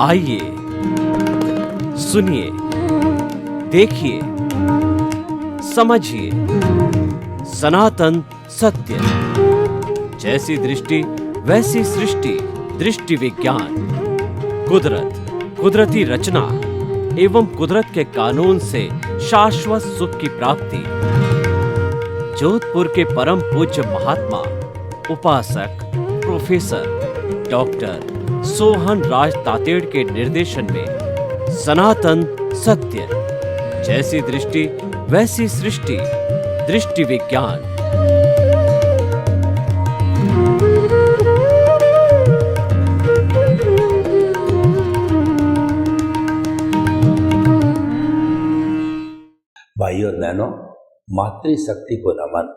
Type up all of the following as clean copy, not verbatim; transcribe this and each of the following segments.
आइए सुनिए, देखिए, समझिए सनातन सत्य। जैसी दृष्टि वैसी सृष्टि, दृष्टि विज्ञान। कुदरत, कुदरती रचना एवं कुदरत के कानून से शाश्वत सुख की प्राप्ति। जोधपुर के परम पूज्य महात्मा उपासक प्रोफेसर डॉक्टर सोहन राज तातेड़ के निर्देशन में सनातन सत्य। जैसी दृष्टि वैसी सृष्टि, दृष्टि विज्ञान। भाइयों और बहनों, मातृशक्ति को नमन।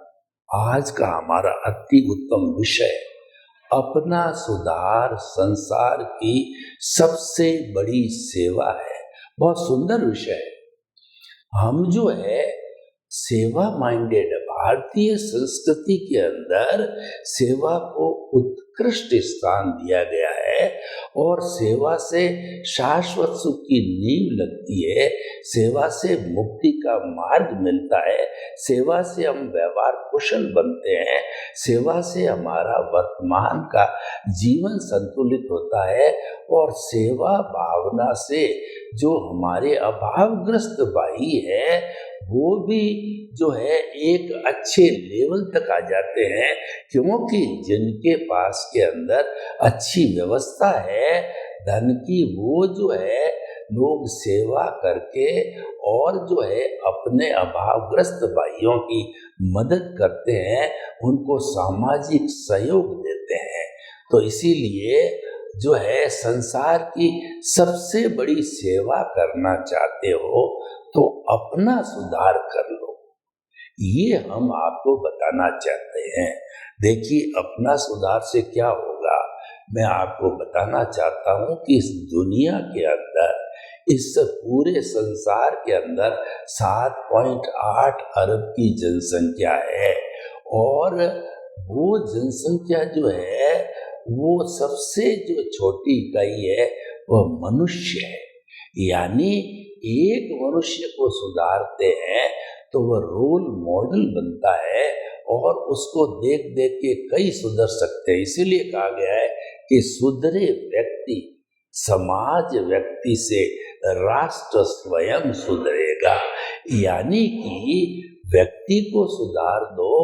आज का हमारा अति उत्तम विषय अपना सुधार संसार की सबसे बड़ी सेवा है। बहुत सुंदर विषय है। हम जो है सेवा माइंडेड, भारतीय संस्कृति के अंदर सेवा को उत्कृष्ट स्थान दिया गया है और सेवा से शाश्वत सुख की नींव लगती है। सेवा से मुक्ति का मार्ग मिलता है। सेवा से हम व्यवहार कुशल बनते हैं। सेवा से हमारा वर्तमान का जीवन संतुलित होता है और सेवा भावना से जो हमारे अभावग्रस्त भाई है वो भी जो है एक अच्छे लेवल तक आ जाते हैं, क्योंकि जिनके पास के अंदर अच्छी व्यवस्था है धन की, वो जो है लोग सेवा करके और जो है अपने अभावग्रस्त भाइयों की मदद करते हैं, उनको सामाजिक सहयोग देते हैं। तो इसीलिए जो है संसार की सबसे बड़ी सेवा करना चाहते हो तो अपना सुधार कर लो, ये हम आपको बताना चाहते हैं। देखिए, अपना सुधार से क्या होगा, मैं आपको बताना चाहता हूँ कि इस दुनिया के अंदर, इस पूरे संसार के अंदर 7.8 अरब की जनसंख्या है और वो जनसंख्या जो है वो सबसे जो छोटी इकाई है वह मनुष्य है। यानी एक मनुष्य को सुधारते हैं तो वह रोल मॉडल बनता है और उसको देख देख के कई सुधर सकते हैं। इसीलिए कहा गया है कि सुधरे व्यक्ति, समाज व्यक्ति से राष्ट्र स्वयं सुधरेगा। यानी कि व्यक्ति को सुधार दो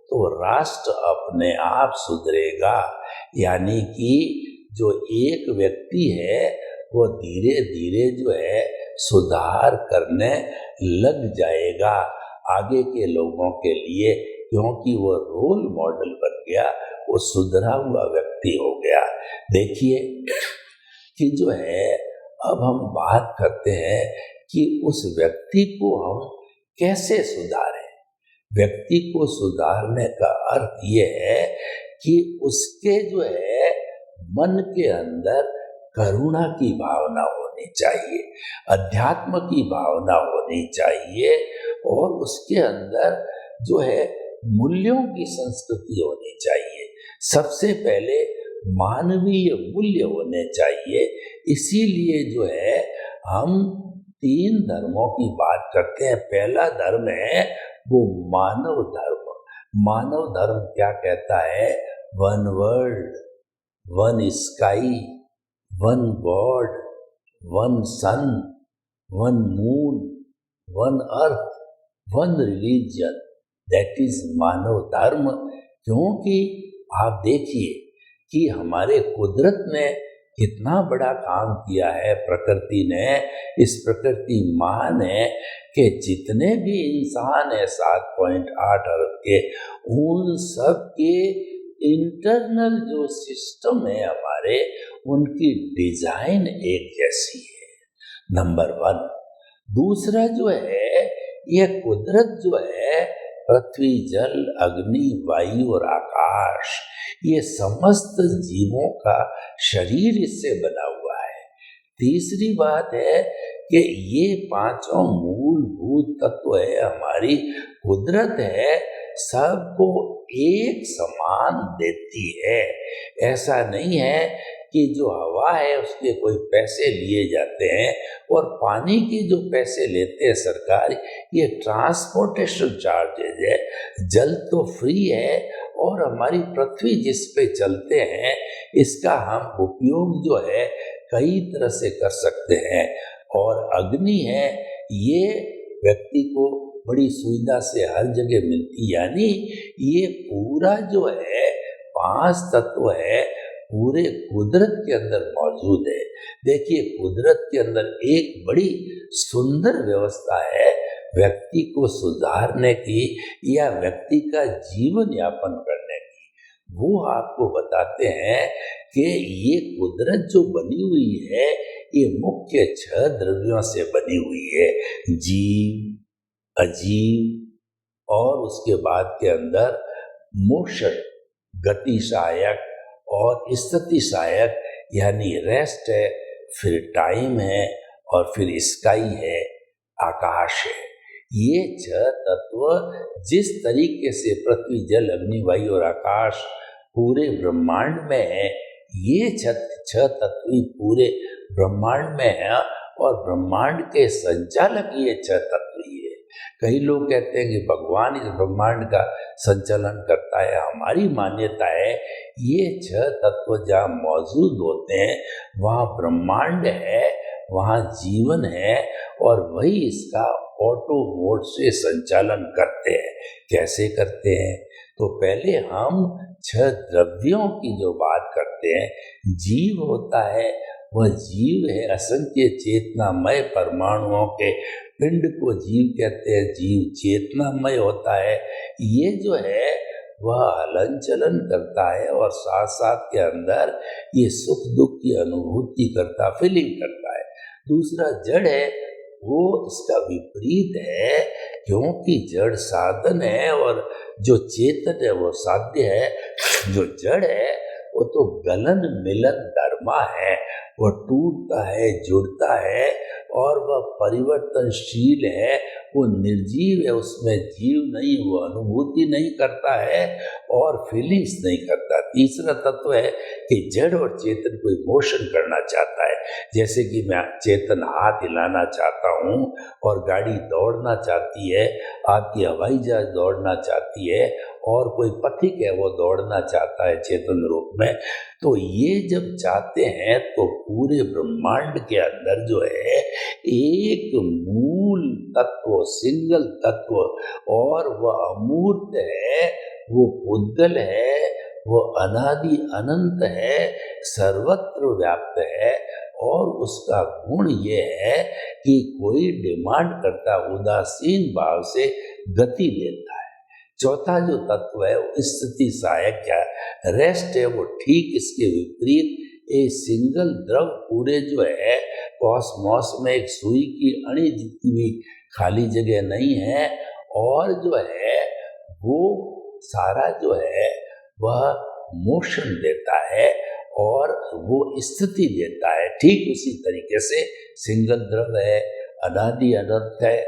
तो राष्ट्र अपने आप सुधरेगा। यानी कि जो एक व्यक्ति है वो धीरे धीरे जो है सुधार करने लग जाएगा आगे के लोगों के लिए, क्योंकि वो रोल मॉडल बन गया, वो सुधरा हुआ व्यक्ति हो गया। देखिए कि जो है अब हम बात करते हैं कि उस व्यक्ति को हम कैसे सुधारें। व्यक्ति को सुधारने का अर्थ ये है कि उसके जो है मन के अंदर करुणा की भावना होनी चाहिए, अध्यात्म की भावना होनी चाहिए और उसके अंदर जो है मूल्यों की संस्कृति होनी चाहिए। सबसे पहले मानवीय मूल्य होने चाहिए। इसीलिए जो है हम 3 धर्मों की बात करते हैं। पहला धर्म है वो मानव धर्म। मानव धर्म क्या कहता है? One world, one sky, one god, one sun, one moon, one earth, one religion, that is मानव धर्म। क्योंकि आप देखिए कि हमारे कुदरत ने कितना बड़ा काम किया है, प्रकृति ने, इस प्रकृति माँ ने, कि जितने भी इंसान है 7.8 अरब के, उन सब के इंटरनल जो सिस्टम है हमारे, उनकी डिजाइन एक जैसी है, नंबर 1। दूसरा जो है ये कुदरत जो है पृथ्वी, जल, अग्नि, वायु और आकाश, ये समस्त जीवों का शरीर इससे बना हुआ है। तीसरी बात है कि ये 5 मूलभूत तत्व है हमारी कुदरत है, सबको एक समान देती है। ऐसा नहीं है कि जो हवा है उसके कोई पैसे लिए जाते हैं और पानी के जो पैसे लेते हैं सरकार, ये ट्रांसपोर्टेशन चार्जेज है। जल तो फ्री है और हमारी पृथ्वी जिस पे चलते हैं इसका हम उपयोग जो है कई तरह से कर सकते हैं। और अग्नि है, ये व्यक्ति को बड़ी सुविधा से हर जगह मिलती, यानी ये पूरा जो है 5 तत्व है पूरे कुदरत के अंदर मौजूद है। देखिए, कुदरत के अंदर एक बड़ी सुंदर व्यवस्था है व्यक्ति को सुधारने की या व्यक्ति का जीवन यापन करने की। वो आपको बताते हैं कि ये कुदरत जो बनी हुई है ये मुख्य 6 द्रव्यों से बनी हुई है, जीव, अजीव और उसके बाद के अंदर मोशन, गति सहायक और स्थिति सहायक, यानी रेस्ट है, फिर टाइम है और फिर स्काई है, आकाश है। ये 6 तत्व जिस तरीके से पृथ्वी, जल, अग्नि, वायु और आकाश पूरे ब्रह्मांड में है, ये 6 तत्व पूरे ब्रह्मांड में है और ब्रह्मांड के संचालक ये 6 तत्व ही है। कई लोग कहते हैं कि भगवान इस ब्रह्मांड का संचालन करता है। हमारी मान्यता है ये 6 तत्व जहाँ मौजूद होते हैं वहाँ ब्रह्मांड है, वहाँ जीवन है और वही इसका ऑटो मोड से संचालन करते हैं। कैसे करते हैं? तो पहले हम 6 द्रव्यों की जो बात करते हैं, जीव होता है, वह जीव है असंख्य चेतनामय परमाणुओं के पिंड को जीव कहते हैं। जीव चेतनामय होता है, ये जो है वह हलन चलन करता है और साथ साथ के अंदर ये सुख दुख की अनुभूति करता, फीलिंग करता है। दूसरा जड़ है, वो इसका विपरीत है, क्योंकि जड़ साधन है और जो चेतन है वो साध्य है। जो जड़ है वो तो गलन मिलन धर्मा है, वह टूटता है, जुड़ता है और वह परिवर्तनशील है, वो निर्जीव है, उसमें जीव नहीं, वो अनुभूति नहीं करता है और फीलिंग्स नहीं करता। तीसरा तत्व है कि जड़ और चेतन कोई मोशन करना चाहता है, जैसे कि मैं चेतन हाथ हिलाना चाहता हूँ और गाड़ी दौड़ना चाहती है, आपकी हवाई जहाज दौड़ना चाहती है और कोई पथिक है वो दौड़ना चाहता है चेतन रूप में। तो ये जब चाहते हैं तो पूरे ब्रह्मांड के अंदर जो है एक मूल तत्व, सिंगल तत्व, और वह अमूर्त है, वो उद्गल है, वो अनादि अनंत है, सर्वत्र व्याप्त है और उसका गुण ये है कि कोई डिमांड करता उदासीन भाव से गति देता है। चौथा जो तत्व है वो स्थिति सहायक या रेस्ट है, वो ठीक इसके विपरीत एक सिंगल द्रव पूरे जो है कॉस्मॉस में एक सुई की अणी जितनी भी खाली जगह नहीं है और जो है वो सारा जो है वह मोशन देता है और वो स्थिति देता है। ठीक उसी तरीके से सिंगल द्रव है, अनादि अनंत है,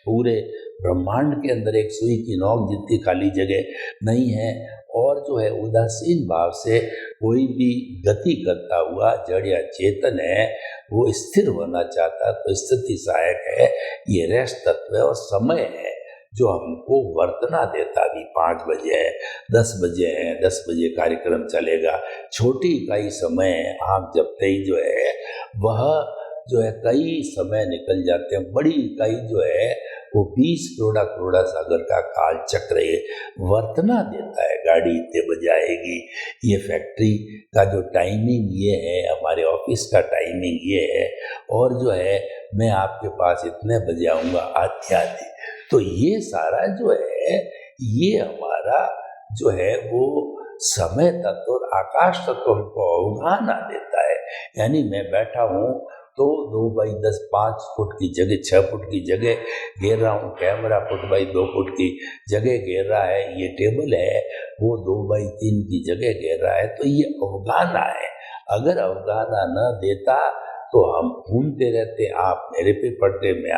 पूरे ब्रह्मांड के अंदर एक सुई की नोक जितनी खाली जगह नहीं है और जो है उदासीन भाव से कोई भी गति करता हुआ जड़ या चेतन है वो स्थिर होना चाहता, तो स्थिति सहायक है, ये रेस्ट तत्व है। और समय है जो हमको वर्तना देता, अभी 5 बजे है, 10 बजे है, 10 बजे कार्यक्रम चलेगा, छोटी इकाई समय है, आँख जपते ही जो है वह जो है कई समय निकल जाते हैं। बड़ी इकाई जो है वो 20 करोड़ा सागर का काल चक्र ये वर्तना देता है, गाड़ी इतने बजे आएगी, ये फैक्ट्री का जो टाइमिंग ये है, हमारे ऑफिस का टाइमिंग ये है और जो है मैं आपके पास इतने बजे आऊँगा आदि। तो ये सारा जो है ये हमारा जो है वो समय तत्व और आकाश तत्व हमको अवगाहना देता है। यानी मैं बैठा हूँ तो 2 बाई 10 5 फुट की जगह 6 फुट की जगह घेर रहा हूँ, कैमरा फुट बाई 2 फुट की जगह घेर रहा है, ये टेबल है वो 2 बाई 3 की जगह घेर रहा है, तो ये अवगाहना है। अगर अवगाहना न देता तो हम घूमते रहते, आप मेरे पे पढ़ते, मैं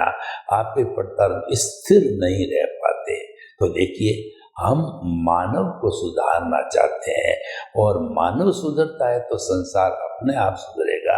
आप पे पढ़ता, स्थिर नहीं रह पाते। तो देखिए हम मानव को सुधारना चाहते हैं और मानव सुधरता है तो संसार अपने आप सुधरेगा।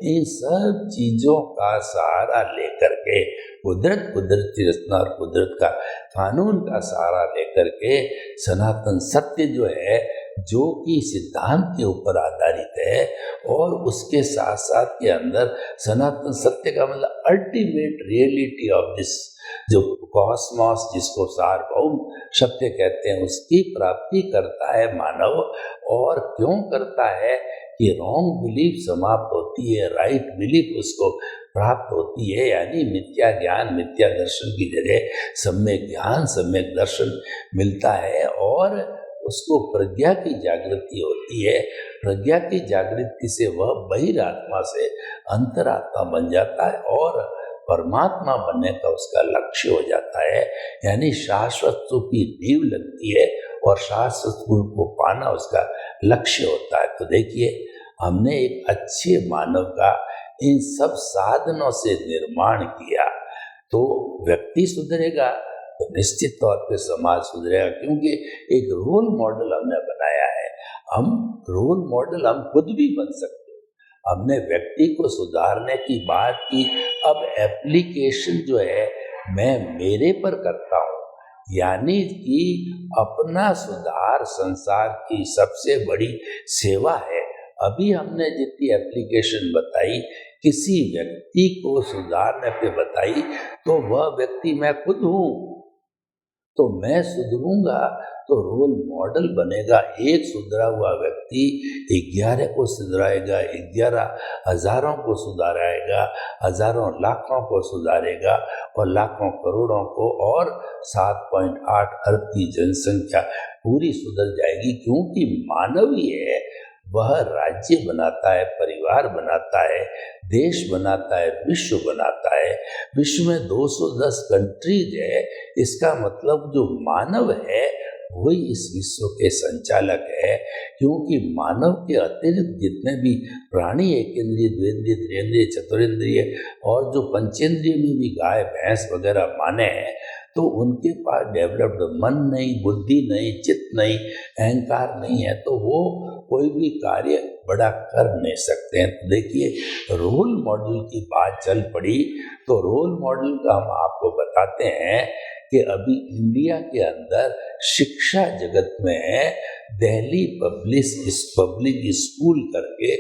इन सब चीजों का सहारा लेकर के कुदरती रचना और कुदरत का कानून का सहारा लेकर के सनातन सत्य जो है, जो कि सिद्धांत के ऊपर आधारित है, और उसके साथ साथ के अंदर सनातन सत्य का मतलब अल्टीमेट रियलिटी ऑफ दिस जो कॉस्मॉस, जिसको सार्वभौम सत्य कहते हैं, उसकी प्राप्ति करता है मानव। और क्यों करता है कि रॉन्ग बिलीफ समाप्त होती है, राइट बिलीफ उसको प्राप्त होती है, यानी मिथ्या ज्ञान मिथ्या दर्शन की जगह सम्यक ज्ञान सम्यक दर्शन मिलता है और उसको प्रज्ञा की जागृति होती है। प्रज्ञा की जागृति से वह बहिरात्मा से अंतरात्मा बन जाता है और परमात्मा बनने का उसका लक्ष्य हो जाता है, यानी शाश्वत सुख की नींव लगती है और शाश्वत सुख को पाना उसका लक्ष्य होता है। तो देखिए, हमने एक अच्छे मानव का इन सब साधनों से निर्माण किया तो व्यक्ति सुधरेगा तो निश्चित तौर पे समाज सुधरेगा, क्योंकि एक रोल मॉडल हमने बनाया है। हम रोल मॉडल हम खुद भी बन सकते हैं। हमने व्यक्ति को सुधारने की बात की, अब एप्लीकेशन जो है मैं मेरे पर करता हूँ, यानी कि अपना सुधार संसार की सबसे बड़ी सेवा है। अभी हमने जितनी एप्लीकेशन बताई, किसी व्यक्ति को सुधारने पे बताई, तो वह व्यक्ति मैं खुद हूँ। तो मैं सुधरूंगा तो रोल मॉडल बनेगा। एक सुधरा हुआ व्यक्ति 11 को सुधराएगा, 11 हजारों को सुधारेगा, हजारों लाखों को सुधारेगा और लाखों करोड़ों को, और 7.8 अरब की जनसंख्या पूरी सुधर जाएगी। क्योंकि मानव ही है, वह राज्य बनाता है, परिवार बनाता है, देश बनाता है, विश्व बनाता है। विश्व में 210 कंट्रीज है, इसका मतलब जो मानव है वही इस विश्व के संचालक है। क्योंकि मानव के अतिरिक्त जितने भी प्राणी, एकेंद्रिय, द्विंद्रिय, त्रिंद्रिय, चतुरेंद्रिय और जो पंचेंद्रिय में भी गाय भैंस वगैरह माने हैं, तो उनके पास डेवलप्ड मन नहीं, बुद्धि नहीं, चित्त नहीं, अहंकार नहीं है, तो वो कोई भी कार्य बड़ा कर नहीं सकते हैं। तो देखिए, रोल मॉडल की बात चल पड़ी, तो रोल मॉडल का हम आपको बताते हैं कि अभी इंडिया के अंदर शिक्षा जगत में दिल्ली पब्लिक स्कूल करके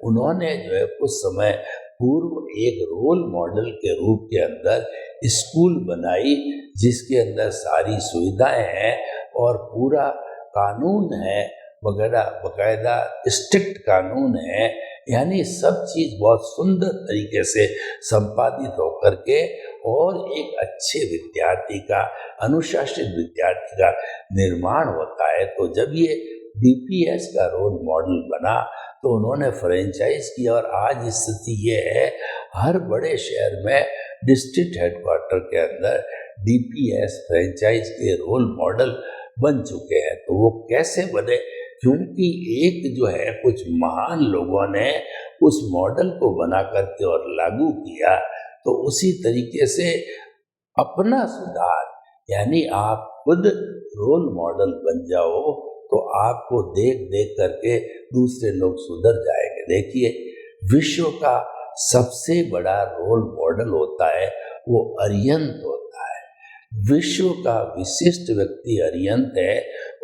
उन्होंने जो है कुछ समय पूर्व एक रोल मॉडल के रूप के अंदर स्कूल बनाई, जिसके अंदर सारी सुविधाएं हैं और पूरा कानून है वगैरह, बकायदा स्ट्रिक्ट कानून है, यानी सब चीज बहुत सुंदर तरीके से संपादित होकर के, और एक अच्छे विद्यार्थी का, अनुशासित विद्यार्थी का निर्माण होता है। तो जब ये DPS का रोल मॉडल बना तो उन्होंने फ्रेंचाइज किया, और आज स्थिति ये है, हर बड़े शहर में डिस्ट्रिक्ट हेडक्वार्टर के अंदर DPS फ्रेंचाइज के रोल मॉडल बन चुके हैं। तो वो कैसे बने? क्योंकि एक जो है कुछ महान लोगों ने उस मॉडल को बना करके और लागू किया। तो उसी तरीके से अपना सुधार, यानी आप खुद रोल मॉडल बन जाओ तो आपको देख देख करके दूसरे लोग सुधर जाएंगे। देखिए, विश्व का सबसे बड़ा रोल मॉडल होता है वो अरिहंत होता है। विश्व का विशिष्ट व्यक्ति अरिहंत है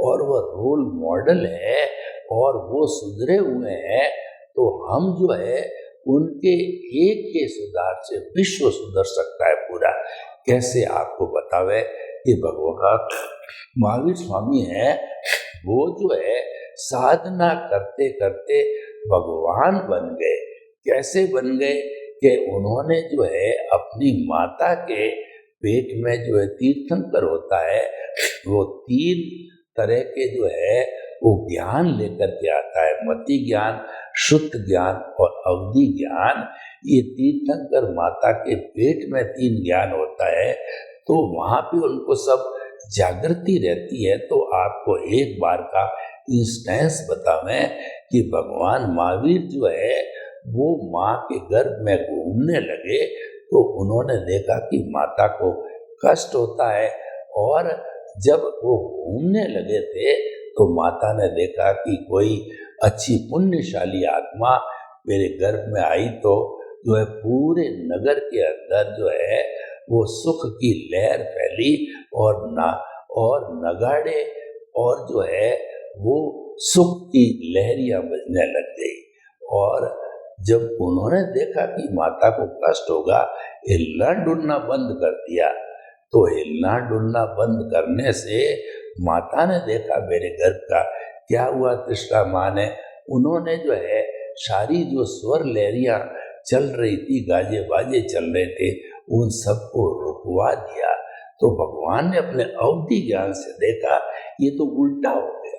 और वह रोल मॉडल है और वो सुधरे हुए हैं। तो हम जो है उनके एक के सुधार से विश्व सुधर सकता है पूरा। कैसे आपको बतावे कि भगवान महावीर स्वामी है, वो जो है साधना करते करते भगवान बन गए। कैसे बन गए कि उन्होंने जो है अपनी माता के पेट में जो है तीर्थंकर होता है, वो 3 तरह के जो है वो ज्ञान लेकर के आता है, मति ज्ञान, शुद्ध ज्ञान और अवधि ज्ञान। ये तीर्थंकर माता के पेट में 3 ज्ञान होता है, तो वहां पे उनको सब जागृति रहती है। तो आपको एक बार का इंस्टेंस बतावें कि भगवान महावीर जो है वो माँ के गर्भ में घूमने लगे, तो उन्होंने देखा कि माता को कष्ट होता है और जब वो घूमने लगे थे तो माता ने देखा कि कोई अच्छी पुण्यशाली आत्मा मेरे गर्भ में आई तो जो है पूरे नगर के अंदर जो है वो सुख की लहर फैली और नगाड़े और जो है वो सुख की लहरियां बजने लग गई। और जब उन्होंने देखा कि माता को कष्ट होगा, हिलना डुलना बंद कर दिया। तो हिलना डुलना बंद करने से माता ने देखा मेरे गर्भ का क्या हुआ। तृष्णा माँ ने उन्होंने जो है सारी जो स्वर लहरियां चल रही थी, गाजे बाजे चल रहे थे, उन सबको रुकवा दिया। तो भगवान ने अपने अवधि ज्ञान से देखा ये तो उल्टा हो गया।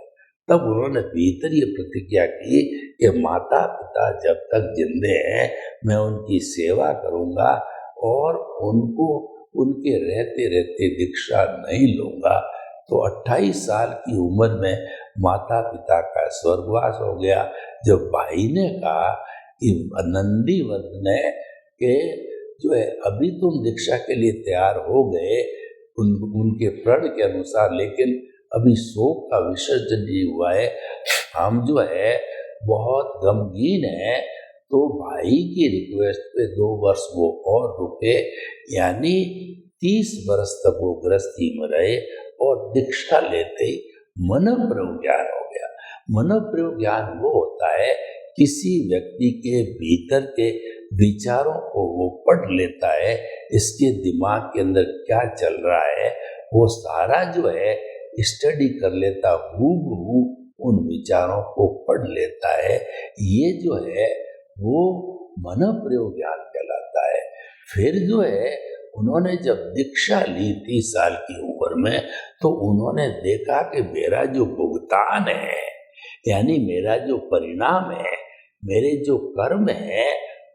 तब उन्होंने भीतर ये प्रतिज्ञा की कि माता पिता जब तक जिंदे हैं मैं उनकी सेवा करूंगा और उनको उनके रहते रहते दीक्षा नहीं लूंगा। तो 28 साल की उम्र में माता पिता का स्वर्गवास हो गया। जब भाई ने कहा कि नंदीवर ने के जो है अभी तुम दीक्षा के लिए तैयार हो गए उनके प्रण के अनुसार, लेकिन अभी शोक का विसर्जन नहीं हुआ है, हम जो है बहुत गमगीन है। तो भाई की रिक्वेस्ट पे 2 वर्ष वो और रुके, यानी 30 वर्ष तक वो गृहस्थी में रहे और दीक्षा लेते ही मन प्रज्ञान हो गया। मन प्रज्ञान वो होता है किसी व्यक्ति के भीतर के विचारों को वो पढ़ लेता है, इसके दिमाग के अंदर क्या चल रहा है वो सारा जो है स्टडी कर लेता, हूबहू उन विचारों को पढ़ लेता है। ये जो है वो मन प्रयोग ज्ञान कहलाता है। फिर जो है उन्होंने जब दीक्षा ली 30 साल की उम्र में तो उन्होंने देखा कि मेरा जो भुगतान है, यानी मेरा जो परिणाम है, मेरे जो कर्म है,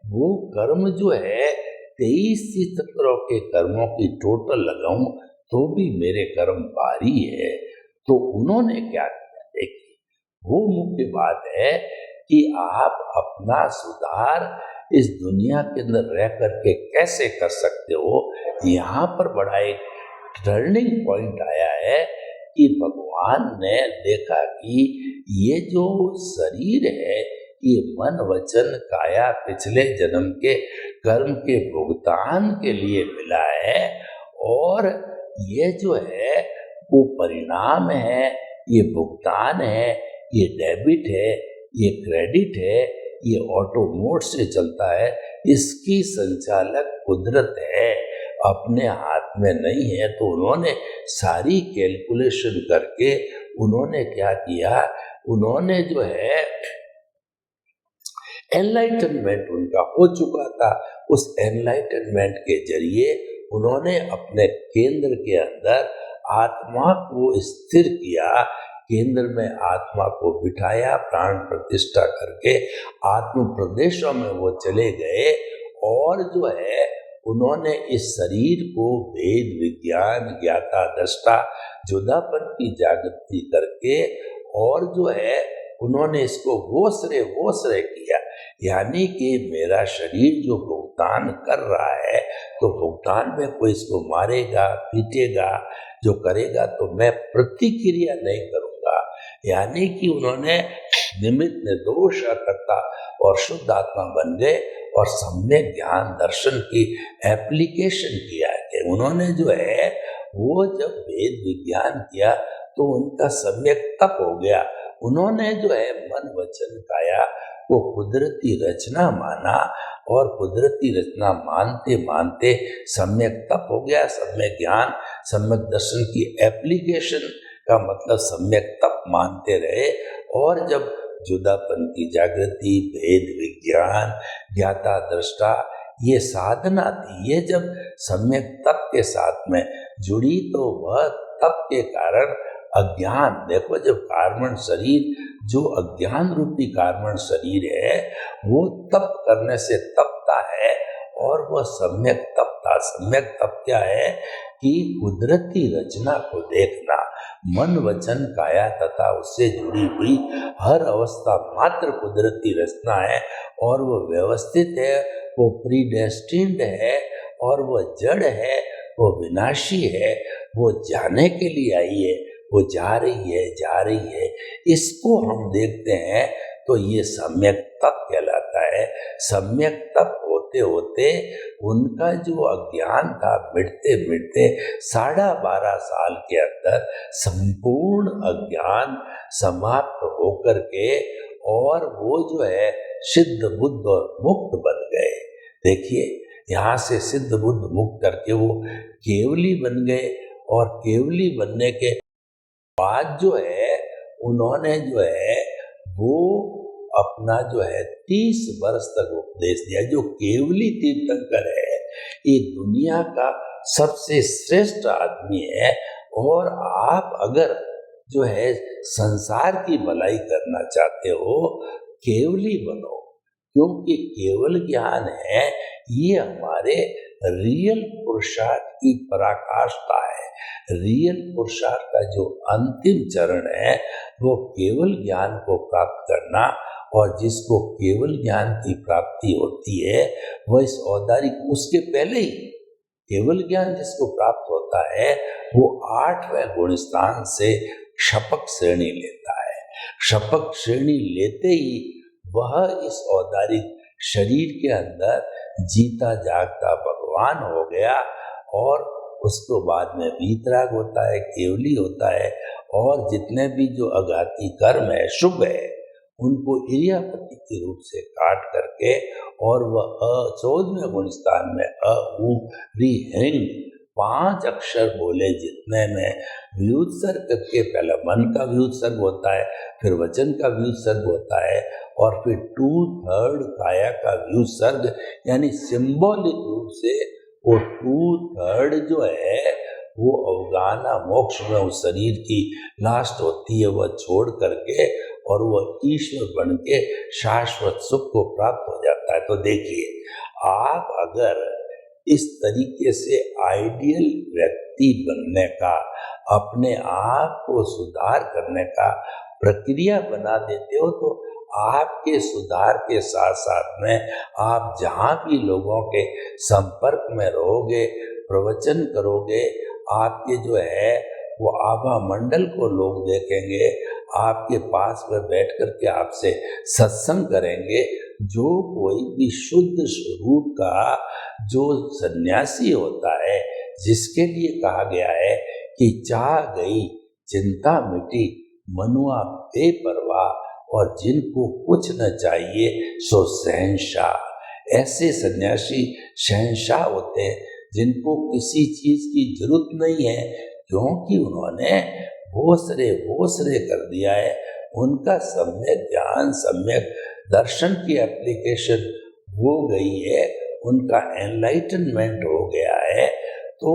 वो कर्म जो है 23 तीर्थंकरों के कर्मों की टोटल लगाऊं तो भी मेरे कर्म भारी है। तो उन्होंने क्या किया, देखिए वो मुख्य बात है कि आप अपना सुधार इस दुनिया के अंदर रह करके कैसे कर सकते हो। यहाँ पर बड़ा एक टर्निंग पॉइंट आया है कि भगवान ने देखा कि ये जो शरीर है ये मन वचन काया पिछले जन्म के कर्म के भुगतान के लिए मिला है, और ये जो है वो परिणाम है, ये भुगतान है, ये डेबिट है, ये क्रेडिट है, ये ऑटो मोड से चलता है, इसकी संचालक कुदरत है, अपने हाथ में नहीं है। तो उन्होंने सारी कैलकुलेशन करके उन्होंने क्या किया, उन्होंने जो है एनलाइटनमेंट उनका हो चुका था। उस एनलाइटनमेंट के जरिए उन्होंने अपने केंद्र के अंदर आत्मा को स्थिर किया, केंद्र में आत्मा को बिठाया, प्राण प्रतिष्ठा करके आत्म प्रदेशों में वो चले गए और जो है उन्होंने इस शरीर को वेद विज्ञान ज्ञाता दृष्टा जुदापन की जागृति करके और जो है उन्होंने इसको वोसरे किया, यानी कि मेरा शरीर जो भुगतान कर रहा है तो भुगतान में कोई इसको मारेगा पीटेगा जो करेगा तो मैं प्रतिक्रिया नहीं करूंगा। यानी कि उन्होंने निमित्त निर्दोष करता और शुद्ध आत्मा बन गए और सम्यक ज्ञान दर्शन की एप्लीकेशन किया कि उन्होंने जो है वो जब वेद विज्ञान किया तो उनका सम्यक तप हो गया। उन्होंने जो है मन वचन काया को कुदरती रचना माना और कुदरती रचना मानते मानते सम्यक तप हो गया। सम्यक ज्ञान सम्यक दर्शन की एप्लीकेशन का मतलब सम्यक तप मानते रहे और जब जुदापन की जागृति भेद विज्ञान ज्ञाता दृष्टा ये साधना थी, ये जब सम्यक तप के साथ में जुड़ी तो वह तप के कारण अज्ञान, देखो जब कार्बन शरीर जो अज्ञान रूपी कार्बन शरीर है वो तप करने से तपता है और वह सम्यक तपता। सम्यक तप क्या है कि कुदरती रचना को देखना, मन वचन काया तथा उससे जुड़ी हुई हर अवस्था मात्र कुदरती रचना है और वो व्यवस्थित है, वो प्रीडेस्टिन्ड है और वह जड़ है, वो विनाशी है, वो जाने के लिए आई है, वो जा रही है। इसको हम देखते हैं तो ये सम्यक तप कहलाता है। सम्यक तप होते होते उनका जो अज्ञान था मिटते मिटते 12.5 साल के अंदर संपूर्ण अज्ञान समाप्त होकर के और वो जो है सिद्ध बुद्ध और मुक्त बन गए। देखिए, यहाँ से सिद्ध बुद्ध मुक्त करके वो केवली बन गए और केवली बनने के बाद जो है उन्होंने जो है वो अपना जो है 30 वर्ष तक उपदेश दिया। जो केवली तीर्थंकर है ये दुनिया का सबसे श्रेष्ठ आदमी है। और आप अगर जो है संसार की भलाई करना चाहते हो केवली बनो, क्योंकि केवल ज्ञान है ये हमारे रियल पुरुषार्थ की पराकाष्ठा है। रियल पुरुषार्थ का जो अंतिम चरण है वो केवल ज्ञान को प्राप्त करना। और जिसको केवल ज्ञान की प्राप्ति होती है वह इस औदारिक, उसके पहले ही केवल ज्ञान जिसको प्राप्त होता है वो 8वें गुणस्थान से शपक श्रेणी लेता है। शपक श्रेणी लेते ही वह इस औदारिक शरीर के अंदर जीता जागता भगवान हो गया। और उसको बाद में वीतराग होता है, केवली होता है। और जितने भी जो अघाती कर्म है, शुभ है, उनको इरियापति के रूप से काट करके और वह 14वें गुणस्थान में अ उ रि हिंग 5 अक्षर बोले, जितने में व्युत्सर्ग के पहले मन का व्युत्सर्ग होता है, फिर वचन का व्युत्सर्ग होता है और फिर 2/3 काया का व्युत्सर्ग, यानी सिंबॉलिक रूप से वो 2/3 जो है वो अवगाना मोक्ष में उस शरीर की लास्ट होती है, वह छोड़ करके और वह ईश्वर बन के शाश्वत सुख को प्राप्त हो जाता है। तो देखिए, आप अगर इस तरीके से आइडियल व्यक्ति बनने का, अपने आप को सुधार करने का प्रक्रिया बना देते हो तो आपके सुधार के साथ साथ में आप जहाँ भी लोगों के संपर्क में रहोगे, प्रवचन करोगे, आपके जो है वो आभा मंडल को लोग देखेंगे, आपके पास में बैठ कर के आपसे सत्संग करेंगे। जो कोई भी शुद्ध स्वरूप का जो सन्यासी होता है, जिसके लिए कहा गया है कि चाह गई चिंता मिटी मनुआ बेपरवाह, और जिनको कुछ न चाहिए सो शहंशाह। ऐसे सन्यासी शहंशाह होते हैं जिनको किसी चीज की जरूरत नहीं है, क्योंकि उन्होंने भोसरे कर दिया है। उनका सम्यक ज्ञान, सम्यक दर्शन की एप्लीकेशन हो गई है, उनका एनलाइटनमेंट हो गया है। तो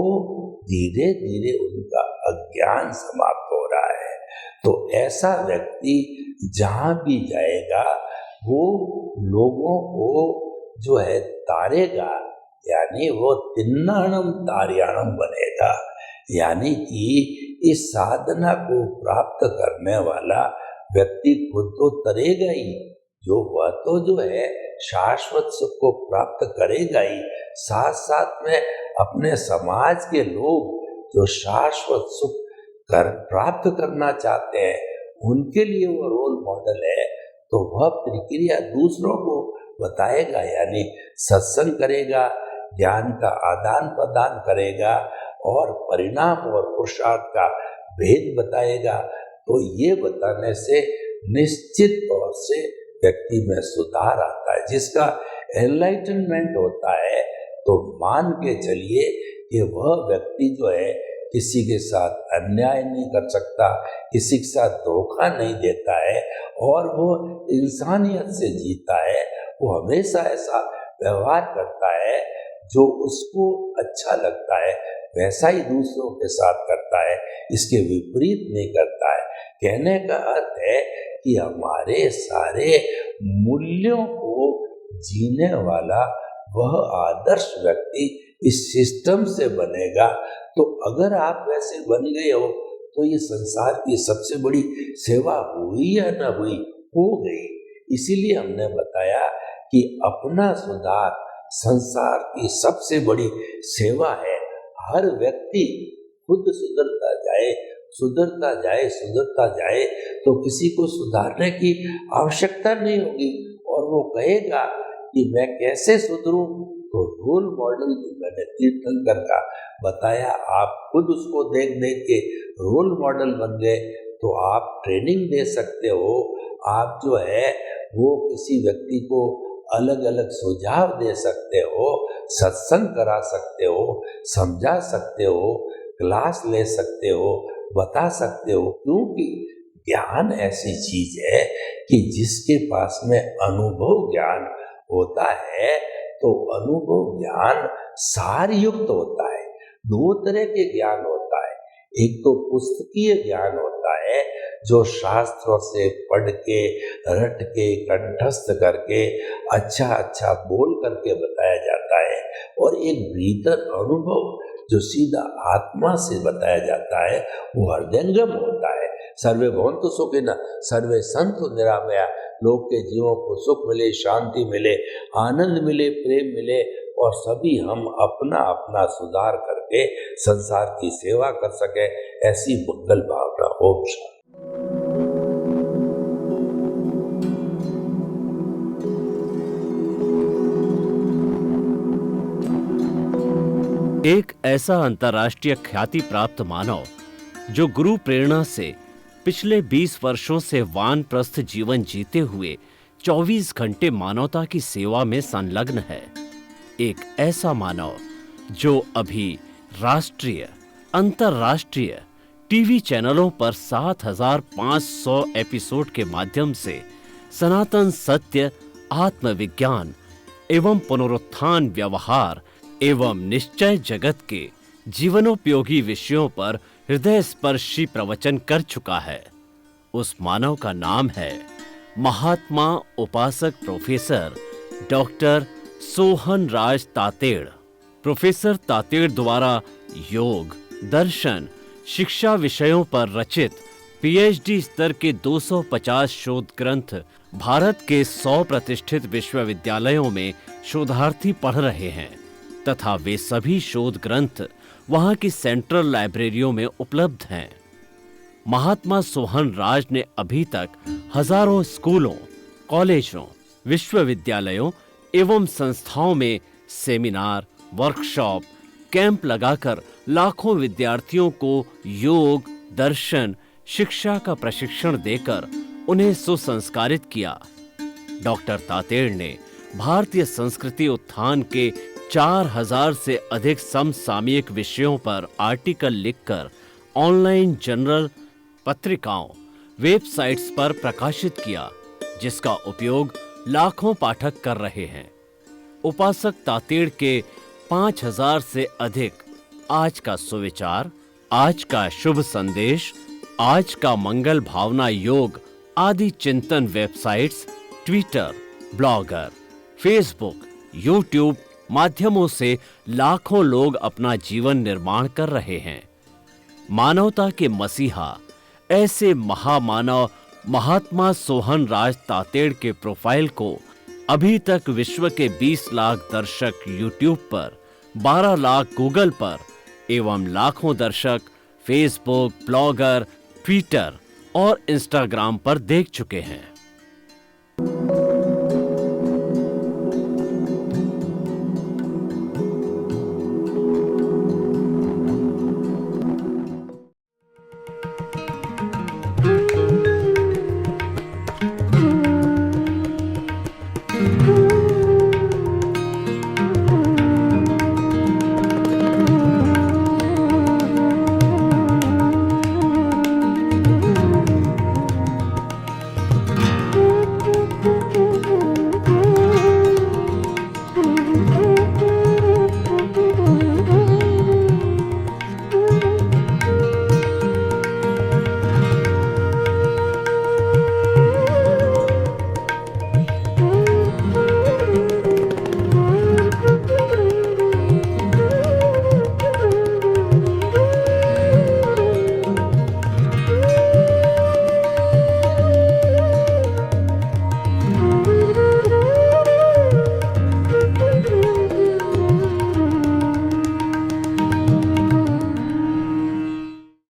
धीरे धीरे उनका अज्ञान समाप्त हो रहा है। तो ऐसा व्यक्ति जहाँ भी जाएगा वो लोगों को जो है तारेगा, यानी वो तिन्नाणम तार्याणम बनेगा। यानी कि इस साधना को प्राप्त करने वाला व्यक्ति खुद तो तरेगा ही, वह तो जो है शाश्वत सुख को प्राप्त करेगा ही, साथ साथ में अपने समाज के लोग जो शाश्वत सुख प्राप्त करना चाहते हैं उनके लिए वो रोल मॉडल है। तो वह प्रक्रिया दूसरों को बताएगा, यानी सत्संग करेगा, ज्ञान का आदान प्रदान करेगा और परिणाम और पुरुषार्थ का भेद बताएगा। तो ये बताने से निश्चित तौर से व्यक्ति में सुधार आता है। जिसका एनलाइटनमेंट होता है तो मान के चलिए कि वह व्यक्ति जो है किसी के साथ अन्याय नहीं कर सकता, किसी के साथ धोखा नहीं देता है और वो इंसानियत से जीता है। वो हमेशा ऐसा व्यवहार करता है जो उसको अच्छा लगता है, वैसा ही दूसरों के साथ करता है, इसके विपरीत नहीं करता है। कहने का अर्थ है कि हमारे सारे मूल्यों को जीने वाला वह आदर्श व्यक्ति इस सिस्टम से बनेगा। तो अगर आप वैसे बन गए हो तो ये संसार की सबसे बड़ी सेवा हुई या न हुई, हो गई। इसीलिए हमने बताया कि अपना सुधार संसार की सबसे बड़ी सेवा है। हर व्यक्ति खुद सुधरता जाए तो किसी को सुधारने की आवश्यकता नहीं होगी। और वो कहेगा कि मैं कैसे सुधरूं, तो रोल मॉडल जो मैंने तीर्थंकर का बताया, आप खुद उसको देख देख के रोल मॉडल बन गए तो आप ट्रेनिंग दे सकते हो। आप जो है वो किसी व्यक्ति को अलग अलग सुझाव दे सकते हो, सत्संग करा सकते हो, समझा सकते हो, क्लास ले सकते हो, बता सकते हो। क्योंकि ज्ञान ऐसी चीज है कि जिसके पास में अनुभव ज्ञान होता है तो अनुभव ज्ञान सार युक्त होता है। दो तरह के ज्ञान होता है, एक तो पुस्तकीय ज्ञान होता है जो शास्त्रों से पढ़ के रट के कंठस्थ करके अच्छा बोल करके बताया जाता है, और एक भीतर अनुभव जो सीधा आत्मा से बताया जाता है वो हृदयंगम होता है। सर्वे भवन्तु सुखिनः सर्वे सन्तु निरामया। लोग के जीवों को सुख मिले, शांति मिले, आनंद मिले, प्रेम मिले, और सभी हम अपना अपना सुधार करके संसार की सेवा कर सके, ऐसी मंगल भावना। ओम शांति। एक ऐसा अंतर्राष्ट्रीय ख्याति प्राप्त मानव जो गुरु प्रेरणा से पिछले 20 वर्षों से वानप्रस्थ जीवन जीते हुए 24 घंटे मानवता की सेवा में संलग्न है। एक ऐसा मानव जो अभी राष्ट्रीय, अंतर्राष्ट्रीय टीवी चैनलों पर 7,500 एपिसोड के माध्यम से सनातन सत्य, आत्मविज्ञान एवं पुनरुत्थान, व्यवहार एवं निश्चय जगत के जीवनोपयोगी विषयों पर हृदय स्पर्शी प्रवचन कर चुका है। उस मानव का नाम है महात्मा उपासक प्रोफेसर डॉक्टर सोहन राज तातेड़। प्रोफेसर तातेड़ द्वारा योग, दर्शन, शिक्षा विषयों पर रचित पीएचडी स्तर के 250 शोध ग्रंथ भारत के 100 प्रतिष्ठित विश्वविद्यालयों में शोधार्थी पढ़ रहे हैं तथा वे सभी शोध ग्रंथ वहां की सेंट्रल लाइब्रेरियों में उपलब्ध हैं। महात्मा सोहन राज ने अभी तक हजारों स्कूलों, कॉलेजों, विश्वविद्यालयों एवं संस्थाओं में सेमिनार, वर्कशॉप, कैंप लगाकर लाखों विद्यार्थियों को योग, दर्शन, शिक्षा का प्रशिक्षण देकर उन्हें सुसंस्कारित किया। डॉक्टर तातेड़ ने भारतीय संस्कृति उत्थान के 4000 से अधिक समसामयिक विषयों पर आर्टिकल लिखकर ऑनलाइन जर्नल, पत्रिकाओं, वेबसाइट्स पर प्रकाशित किया, जिसका उपयोग लाखों पाठक कर रहे हैं। उपासक तातेड़ के 5000 से अधिक आज का सुविचार, आज का शुभ संदेश, आज का मंगल भावना योग आदि चिंतन websites, Twitter, blogger, Facebook, YouTube माध्यमों से लाखों लोग अपना जीवन निर्माण कर रहे हैं। मानवता के मसीहा ऐसे महामानव महात्मा सोहन राज तातेड़ के प्रोफाइल को अभी तक विश्व के 20 लाख दर्शक यूट्यूब पर, 12 लाख गूगल पर एवं लाखों दर्शक फेसबुक, ब्लॉगर, ट्विटर और इंस्टाग्राम पर देख चुके हैं।